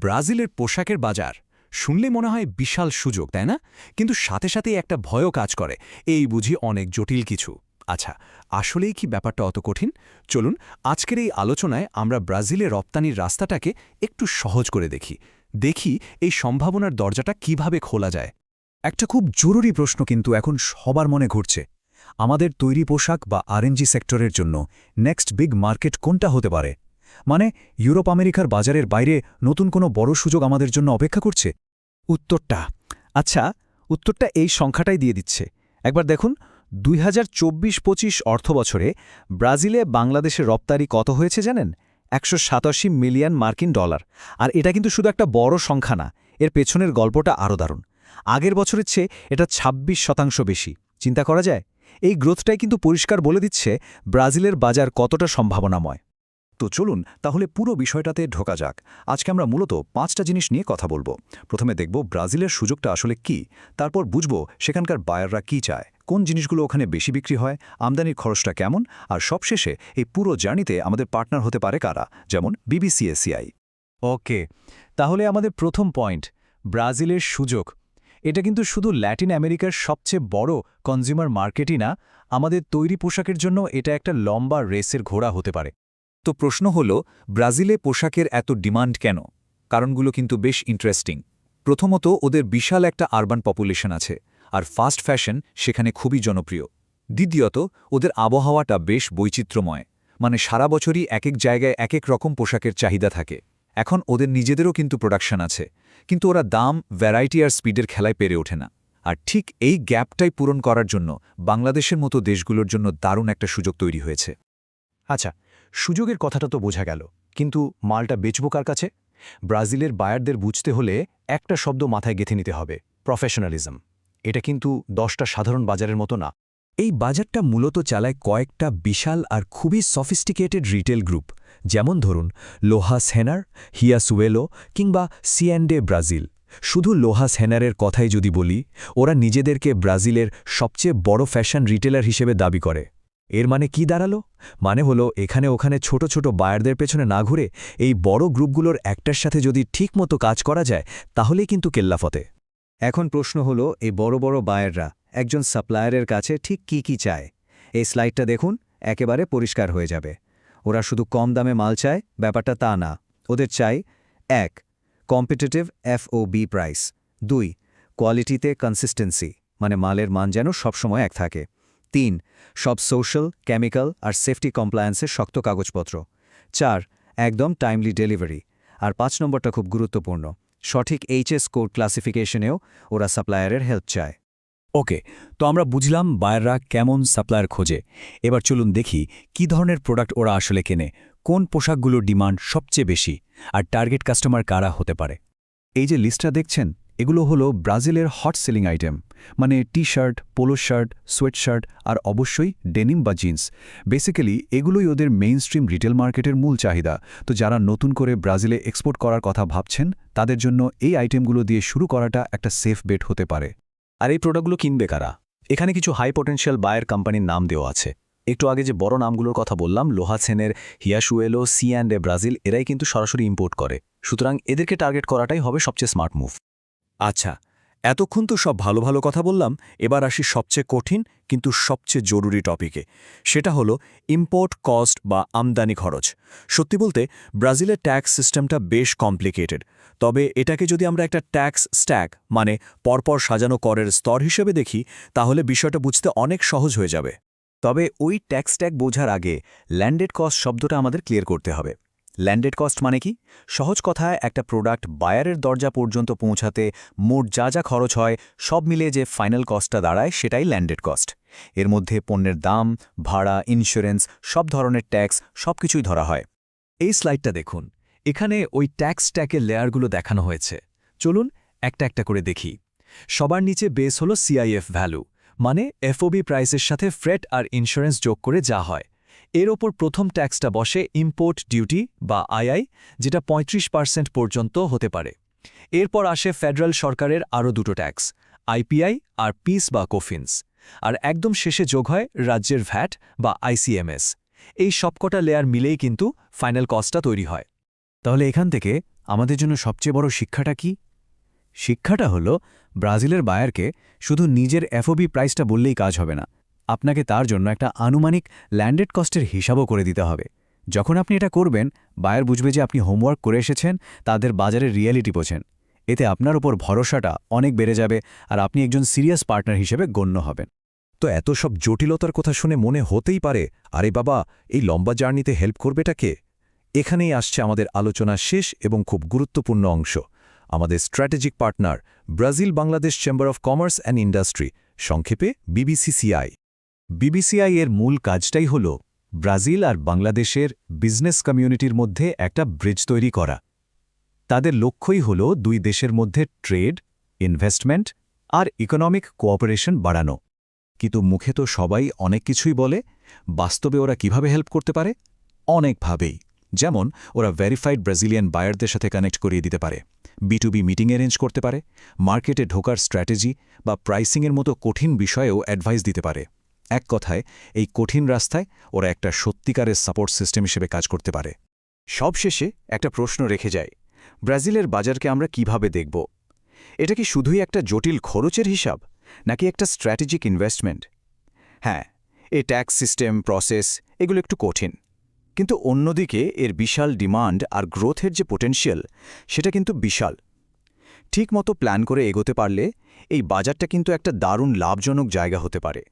ব্রাজিলের পোশাকের বাজার শুনলে মনে হয় বিশাল সুযোগ, তাই না? কিন্তু সাথে সাথেই একটা ভয়ও কাজ করে, এই বুঝি অনেক জটিল কিছু। আচ্ছা, আসলেই কি ব্যাপারটা অত কঠিন? চলুন আজকের এই আলোচনায় আমরা ব্রাজিলে রপ্তানির রাস্তাটাকে একটু সহজ করে দেখি এই সম্ভাবনার দরজাটা কিভাবে খোলা যায়। একটা খুব জরুরি প্রশ্ন কিন্তু এখন সবার মনে ঘুরছে। আমাদের তৈরি পোশাক বা আরএনজি সেক্টরের জন্য নেক্সট বিগ মার্কেট কোনটা হতে পারে? মানে ইউরোপ আমেরিকার বাজারের বাইরে নতুন কোনো বড় সুযোগ আমাদের জন্য অপেক্ষা করছে? উত্তরটা এই সংখ্যাটাই দিয়ে দিচ্ছে। একবার দেখুন, 2024-25 অর্থবছরে ব্রাজিলে বাংলাদেশের রপ্তানি কত হয়েছে জানেন? 187 মিলিয়ন মার্কিন ডলার। আর এটা কিন্তু শুধু একটা বড় সংখ্যা না, এর পেছনের গল্পটা আরও দারুণ। আগের বছরের চেয়ে এটা 26% বেশি। চিন্তা করা যায়? এই গ্রোথটাই কিন্তু পরিষ্কার বলে দিচ্ছে ব্রাজিলের বাজার কতটা সম্ভাবনাময়। তো চলুন তাহলে পুরো বিষয়টাতে ঢোকা যাক। আজকে আমরা মূলত 5টা জিনিস নিয়ে কথা বলবো। প্রথমে দেখব ব্রাজিলের সুযোগটা আসলে কি, তারপর বুঝব সেখানকার বায়াররা কি চায়, কোন জিনিসগুলো ওখানে বেশি বিক্রি হয়, আমদানির খরচটা কেমন, আর সবশেষে এই পুরো জার্নিতে আমাদের পার্টনার হতে পারে কারা, যেমন বিবিসিএসিআই। ওকে, তাহলে আমাদের প্রথম পয়েন্ট, ব্রাজিলের সুযোগ। এটা কিন্তু শুধু ল্যাটিন আমেরিকার সবচেয়ে বড় কনজিউমার মার্কেটই না, আমাদের তৈরি পোশাকের জন্য এটা একটা লম্বা রেসের ঘোড়া হতে পারে। তো প্রশ্ন হল, ব্রাজিলে পোশাকের এত ডিমান্ড কেন? কারণগুলো কিন্তু বেশ ইন্টারেস্টিং। প্রথমত, ওদের বিশাল একটা আরবান পপুলেশন আছে, আর ফাস্ট ফ্যাশন সেখানে খুবই জনপ্রিয়। দ্বিতীয়ত, ওদের আবহাওয়াটা বেশ বৈচিত্র্যময়, মানে সারা বছরই এক এক জায়গায় এক এক রকম পোশাকের চাহিদা থাকে। এখন ওদের নিজেদেরও কিন্তু প্রোডাকশন আছে, কিন্তু ওরা দাম, ভ্যারাইটি আর স্পিডের খেলায় পেরে ওঠে না। আর ঠিক এই গ্যাপটাই পূরণ করার জন্য বাংলাদেশের মতো দেশগুলোর জন্য দারুণ একটা সুযোগ তৈরি হয়েছে। আচ্ছা, সুযোগের কথাটা তো বোঝা গেল, কিন্তু মালটা বেচব কার কাছে? ব্রাজিলের বায়ারদের বুঝতে হলে একটা শব্দ মাথায় গেঁথে নিতে হবে: প্রফেশনালিজম। এটা কিন্তু 10টা সাধারণ বাজারের মতো না। এই বাজারটা মূলত চালায় কয়েকটা বিশাল আর খুবই সফিস্টিকেটেড রিটেল গ্রুপ, যেমন ধরুন লোহাস হেনার, হিয়াসুয়েলো কিংবা সিঅ্যান্ডে ব্রাজিল। শুধু লোহাস হেনারের কথাই যদি বলি, ওরা নিজেদেরকে ব্রাজিলের সবচেয়ে বড় ফ্যাশন রিটেলার হিসেবে দাবি করে। এর মানে কি দাঁড়ালো? মানে হলো এখানে ওখানে ছোট ছোট বায়ারদের পেছনে না ঘুরে এই বড় গ্রুপগুলোর একটার সাথে যদি ঠিকমতো কাজ করা যায়, তাহলেই কিন্তু কেল্লাফতে। এখন প্রশ্ন হলো, এই বড় বড় বায়াররা একজন সাপ্লায়ারের কাছে ঠিক কি চায়? এই স্লাইডটা দেখুন, একেবারে পরিষ্কার হয়ে যাবে। ওরা শুধু কম দামে মাল চায়, ব্যাপারটা তা না। ওদের চাই 1. Competitive FOB price, 2. কোয়ালিটিতে কনসিস্টেন্সি, মানে মালের মান যেন সবসময় এক থাকে, 3. সব সোশ্যাল, কেমিক্যাল আর সেফটি কমপ্লায়েন্সের শক্ত কাগজপত্র, 4. একদম টাইমলি ডেলিভারি, আর 5 নম্বরটা খুব গুরুত্বপূর্ণ, সঠিক HS কোড ক্লাসিফিকেশনেও ওরা সাপ্লায়ারের হেল্প চায়। ওকে, তো আমরা বুঝলাম বায়াররা কেমন সাপ্লায়ার খোঁজে। এবার চলুন দেখি কি ধরনের প্রোডাক্ট ওরা আসলে কেনে, কোন পোশাকগুলোর ডিমান্ড সবচেয়ে বেশি, আর টার্গেট কাস্টমার কারা হতে পারে। এই যে লিস্টটা দেখছেন, এগুলো হলো ব্রাজিলের হট সেলিং আইটেম, মানে t shirt, polo shirt, sweat shirt আর অবশ্যই ডেনিম বা জিন্স। বেসিক্যালি এগুলোই ওদের মেইনস্ট্রিম রিটেল মার্কেটের মূল চাহিদা। তো যারা নতুন করে ব্রাজিলে এক্সপোর্ট করার কথা ভাবছেন, তাদের জন্য এই আইটেমগুলো দিয়ে শুরু করাটা একটা সেফ বেট হতে পারে। আর এই প্রোডাক্টগুলো কিনবে কারা? এখানে কিছু হাই পোটেনশিয়াল বায়ার কোম্পানির নাম দেওয়া আছে। একটু আগে যে বড় নামগুলোর কথা বললাম, লোহাসেনের, হিয়াসুয়েলো, সিঅ্যান্ডে ব্রাজিল, এরাই কিন্তু সরাসরি ইম্পোর্ট করে। সুতরাং এদেরকে টার্গেট করাটাই হবে সবচেয়ে স্মার্ট মুভ। আচ্ছা, এতক্ষণ তো সব ভালো ভালো কথা বললাম, এবার আসি সবচেয়ে কঠিন কিন্তু সবচেয়ে জরুরি টপিকে। সেটা হলো ইম্পোর্ট কস্ট বা আমদানি খরচ। সত্যি বলতে ব্রাজিলের ট্যাক্স সিস্টেমটা বেশ কমপ্লিকেটেড, তবে এটাকে যদি আমরা একটা ট্যাক্স স্ট্যাক, মানে পরপর সাজানো করের স্তর হিসেবে দেখি, তাহলে বিষয়টা বুঝতে অনেক সহজ হয়ে যাবে। তবে ওই ট্যাক্স ট্যাগ বোঝার আগে ল্যান্ডেড কস্ট শব্দটা আমাদের ক্লিয়ার করতে হবে। ল্যান্ডেড কস্ট মানে কি? সহজ কথায়, একটা প্রোডাক্ট বায়ারের দরজা পর্যন্ত পৌঁছাতে মোট যা খরচ হয় সব মিলিয়ে যে ফাইনাল কস্টটা দাঁড়ায়, সেটাই ল্যান্ডেড কস্ট। এর মধ্যে পণ্যের দাম, ভাড়া, ইন্স্যুরেন্স, সব ধরনের ট্যাক্স সবকিছুই ধরা হয়। এই স্লাইডটা দেখুন, এখানে ওই ট্যাক্স স্ট্যাকের লেয়ারগুলো দেখানো হয়েছে। চলুন একটা একটা করে দেখি। সবার নিচে বেস হলো CIF ভ্যালু, মানে FOB প্রাইসের সাথে ফ্রেট আর ইন্স্যুরেন্স যোগ করে যা হয়। এর ওপর প্রথম ট্যাক্সটা বসে ইম্পোর্ট ডিউটি বা II, যেটা 35% পর্যন্ত হতে পারে। এরপর আসে ফেডারেল সরকারের আরও দুটো ট্যাক্স, IPI আর পিস বা কোফিন্স। আর একদম শেষে যোগ হয় রাজ্যের ভ্যাট বা ICMS। এই সবকটা লেয়ার মিলেই কিন্তু ফাইনাল কস্টটা তৈরি হয়। তাহলে এখান থেকে আমাদের জন্য সবচেয়ে বড় শিক্ষাটা কি? শিক্ষাটা হলো ব্রাজিলের বায়ারকে শুধু নিজের এফওবি প্রাইসটা বললেই কাজ হবে না। আপনাকে তার জন্য একটা আনুমানিক ল্যান্ডেড কস্টের হিসাবও করে দিতে হবে। যখন আপনি এটা করবেন, বায়ার বুঝবে যে আপনি হোমওয়ার্ক করে এসেছেন, তাদের বাজারের রিয়েলিটি বোঝেন। এতে আপনার উপর ভরসাটা অনেক বেড়ে যাবে আর আপনি একজন সিরিয়াস পার্টনার হিসেবে গণ্য হবেন। তো এত সব জটিলতার কথা শুনে মনে হতেই পারে, আরে বাবা, এই লম্বা জার্নিতে হেল্প করবেটা কে? এখানেই আসছে আমাদের আলোচনার শেষ এবং খুব গুরুত্বপূর্ণ অংশ, আমাদের strategic partner Brazil Bangladesh chamber of commerce and industry, সংক্ষেপে বিবিসিসিআই। বিবিসিআই এর মূল কাজটাই হল ব্রাজিল আর বাংলাদেশের বিজনেস কমিউনিটির মধ্যে একটা ব্রিজ তৈরি করা। তাদের লক্ষ্যই হল দুই দেশের মধ্যে ট্রেড, ইনভেস্টমেন্ট আর ইকোনমিক কোঅপারেশন বাড়ানো। কিন্তু মুখে তো সবাই অনেক কিছুই বলে, বাস্তবে ওরা কিভাবে হেল্প করতে পারে? অনেকভাবেই। যেমন ওরা ভেরিফাইড ব্রাজিলিয়ান বায়ারদের সাথে কানেক্ট করিয়ে দিতে পারে, B2B মিটিং অ্যারেঞ্জ করতে পারে, মার্কেটে ঢোকার স্ট্র্যাটেজি বা প্রাইসিংয়ের মতো কঠিন বিষয়েও অ্যাডভাইস দিতে পারে। এক কথায়, এই কঠিন রাস্তায় ওরা একটা সত্যিকারের সাপোর্ট সিস্টেম হিসেবে কাজ করতে পারে। সবশেষে একটা প্রশ্ন রেখে যায়, ব্রাজিলের বাজারকে আমরা কিভাবে দেখব? এটা কি শুধুই একটা জটিল খরচের হিসাব, নাকি একটা স্ট্র্যাটেজিক ইনভেস্টমেন্ট? হ্যাঁ, এই ট্যাক্স সিস্টেম, প্রসেস, এগুলো একটু কঠিন, কিন্তু অন্যদিকে এর বিশাল ডিমান্ড আর গ্রোথের যে পোটেনশিয়াল, সেটা কিন্তু বিশাল। ঠিকমতো প্ল্যান করে এগোতে পারলে এই বাজারটা কিন্তু একটা দারুণ লাভজনক জায়গা হতে পারে।